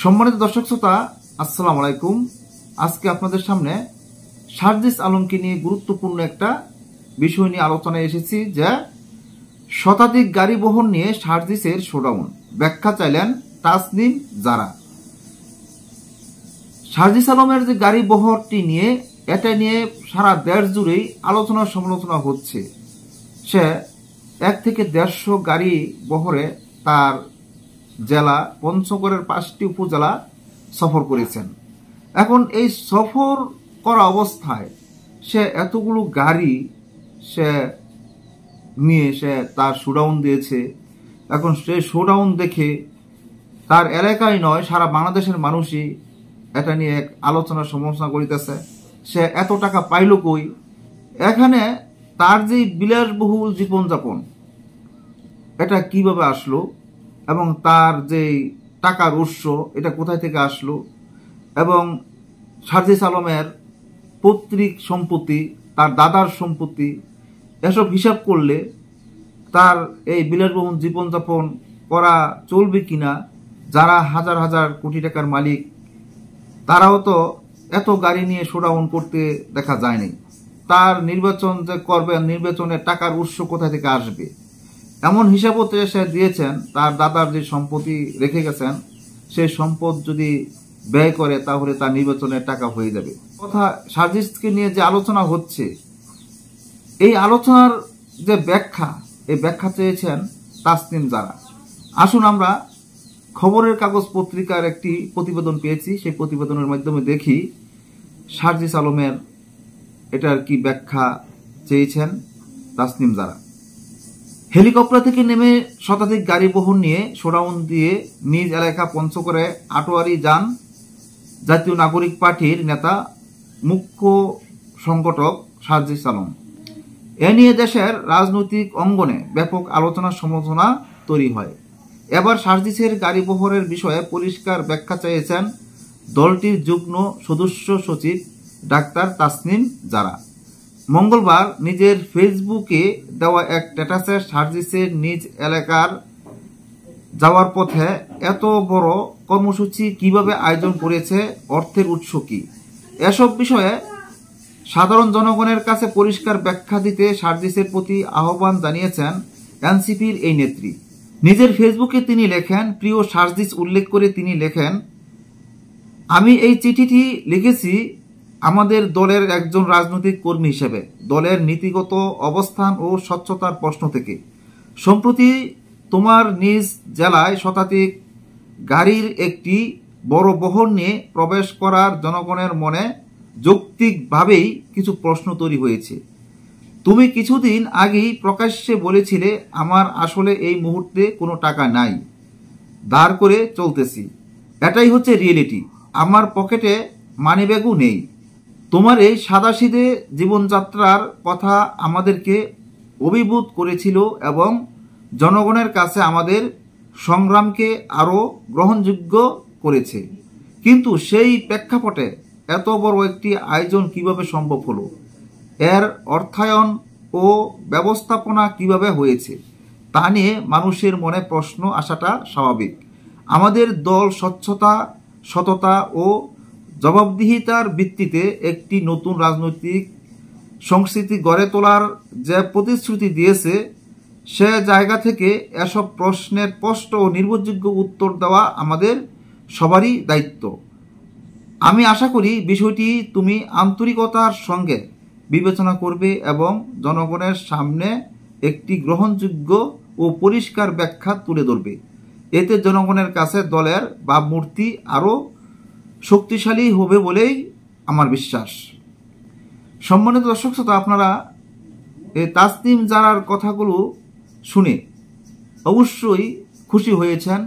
সম্মানিত দর্শক শ্রোতা, আসসালামু আলাইকুম। আজকে আপনাদের সামনে সার্জিস আলমকে নিয়ে গুরুত্বপূর্ণ একটা বিষয় নিয়ে আলোচনায় এসেছি, যে শতাধিক গাড়ি বহর নিয়ে সার্জিসের শোডাউন। ব্যাখ্যা চাইলেন তাসনিম জারা। সার্জিস আলমের যে গাড়ি বহরটি নিয়ে, এটা নিয়ে সারা দেশ জুড়েই আলোচনা সমালোচনা হচ্ছে। সে 1 থেকে 150 গাড়ি বহরে তার জেলা পঞ্চগড়ের 5টি উপজেলা সফর করেছেন। এখন এই সফর করা অবস্থায় সে এতগুলো গাড়ি সে নিয়ে সে তার শোডাউন দিয়েছে। এখন সে শোডাউন দেখে তার এলাকায় নয়, সারা বাংলাদেশের মানুষই এটা নিয়ে এক আলোচনা সমালোচনা করিতেছে। সে এত টাকা পাইল কই? এখানে তার যে বিলাসবহুল জীবনযাপন, এটা কিভাবে আসলো এবং তার যে টাকার উৎস, এটা কোথায় থেকে আসলো, এবং সার্জিস আলমের পৈতৃক সম্পত্তি, তার দাদার সম্পত্তি, এসব হিসাব করলে তার এই বিলাসবহুল জীবনযাপন করা চলবে কিনা? যারা হাজার হাজার কোটি টাকার মালিক, তারাও তো এত গাড়ি নিয়ে শোডাউন করতে দেখা যায়নি। তার নির্বাচন যে করবেন, নির্বাচনের টাকার উৎস কোথা থেকে আসবে, এমন হিসাবও সে দিয়েছেন। তার দাদার যে সম্পত্তি রেখে গেছেন, সেই সম্পদ যদি ব্যয় করে তাহলে তার নির্বাচনের টাকা হয়ে যাবে। কথা সার্জিসকে নিয়ে যে আলোচনা হচ্ছে, এই আলোচনার যে ব্যাখ্যা, এই ব্যাখ্যা চেয়েছেন তাসনিম জারা। আসুন আমরা খবরের কাগজ পত্রিকার একটি প্রতিবেদন পেয়েছি, সেই প্রতিবেদনের মাধ্যমে দেখি সার্জিস আলমের এটার কি ব্যাখ্যা চেয়েছেন তাসনিম জারা। হেলিকপ্টার থেকে নেমে শতাধিক গাড়ি বহর নিয়ে শোডাউন দিয়ে নিজ এলাকা পঞ্চগড়ে আটোয়ারি যান জাতীয় নাগরিক পার্টির নেতা, মুখ্য সংগঠক সার্জিস আলম। এ নিয়ে দেশের রাজনৈতিক অঙ্গনে ব্যাপক আলোচনা সমালোচনা তৈরি হয়। এবার সার্জিসের গাড়ি বহরের বিষয়ে পরিষ্কার ব্যাখ্যা চেয়েছেন দলটির যুগ্ম সদস্য সচিব ডাক্তার তাসনিম জারা। মঙ্গলবার নিজের ফেসবুকে দেওয়া এক স্ট্যাটাসে সার্জিসের নিজ এলাকার যাওয়ার পথে এত বড় কর্মসূচি কিভাবে আয়োজন করেছে, অর্থের উৎস কি, এসব বিষয়ে সাধারণ জনগণের কাছে পরিষ্কার ব্যাখ্যা দিতে সার্জিসের প্রতি আহ্বান জানিয়েছেন এনসিপির এই নেত্রী। নিজের ফেসবুকে তিনি লেখেন, প্রিয় সার্জিস উল্লেখ করে তিনি লেখেন, আমি এই চিঠিটি লিখেছি আমাদের দলের একজন রাজনৈতিক কর্মী হিসেবে, দলের নীতিগত অবস্থান ও স্বচ্ছতার প্রশ্ন থেকে। সম্প্রতি তোমার নিজ জেলায় শতাধিক গাড়ির একটি বড় বহর নিয়ে প্রবেশ করার জনগণের মনে যৌক্তিকভাবেই কিছু প্রশ্ন তৈরি হয়েছে। তুমি কিছুদিন আগেই প্রকাশ্যে বলেছিলে, আমার আসলে এই মুহূর্তে কোনো টাকা নাই, ধার করে চলতেছি। এটাই হচ্ছে রিয়েলিটি। আমার পকেটে মানিব্যাগও নেই। তোমার এই সাদাসিধে জীবনযাত্রার কথা আমাদেরকে অভিভূত করেছিল এবং জনগণের কাছে আমাদের সংগ্রামকে আরও গ্রহণযোগ্য করেছে। কিন্তু সেই প্রেক্ষাপটে এত বড় একটি আয়োজন কিভাবে সম্ভব হলো? এর অর্থায়ন ও ব্যবস্থাপনা কিভাবে হয়েছে, তা নিয়ে মানুষের মনে প্রশ্ন আসাটা স্বাভাবিক। আমাদের দল স্বচ্ছতা, সততা ও জবাবদিহিতার ভিত্তিতে একটি নতুন রাজনৈতিক সংস্কৃতি গড়ে তোলার যে প্রতিশ্রুতি দিয়েছে, সে জায়গা থেকে এসব প্রশ্নের স্পষ্ট ও নির্ভরযোগ্য উত্তর দেওয়া আমাদের সবারই দায়িত্ব। আমি আশা করি বিষয়টি তুমি আন্তরিকতার সঙ্গে বিবেচনা করবে এবং জনগণের সামনে একটি গ্রহণযোগ্য ও পরিষ্কার ব্যাখ্যা তুলে ধরবে। এতে জনগণের কাছে দলের ভাবমূর্তি আরও শক্তিশালী হবে বলেই আমার বিশ্বাস। সম্মানিত দর্শক শ্রোতা, আপনারা এই তাসনিম জারার কথাগুলো শুনে অবশ্যই খুশি হয়েছেন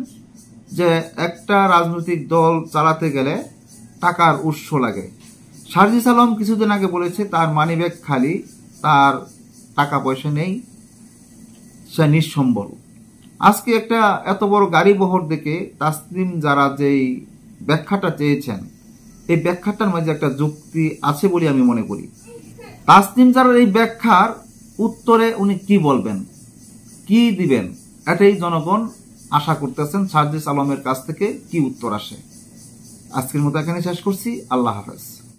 যে একটা রাজনৈতিক দল চালাতে গেলে টাকার উৎস লাগে। সার্জিস আলম কিছুদিন আগে বলেছে তার মানিব্যাগ খালি, তার টাকা পয়সা নেই, সে নিঃসম্বল। আজকে একটা এত বড় গাড়ি বহর দেখে তাসনিম জারা যেই ব্যাখ্যাটা চেয়েছেন, এই ব্যাখ্যাটার মাঝে একটা যুক্তি আছে বলে আমি মনে করি। তাসনিম জারার এই ব্যাখ্যার উত্তরে উনি কি বলবেন, কি দিবেন, এটাই জনগণ আশা করতেছেন সার্জিস আলমের কাছ থেকে কি উত্তর আসে। আজকের মতো এখানে শেষ করছি। আল্লাহ হাফেজ।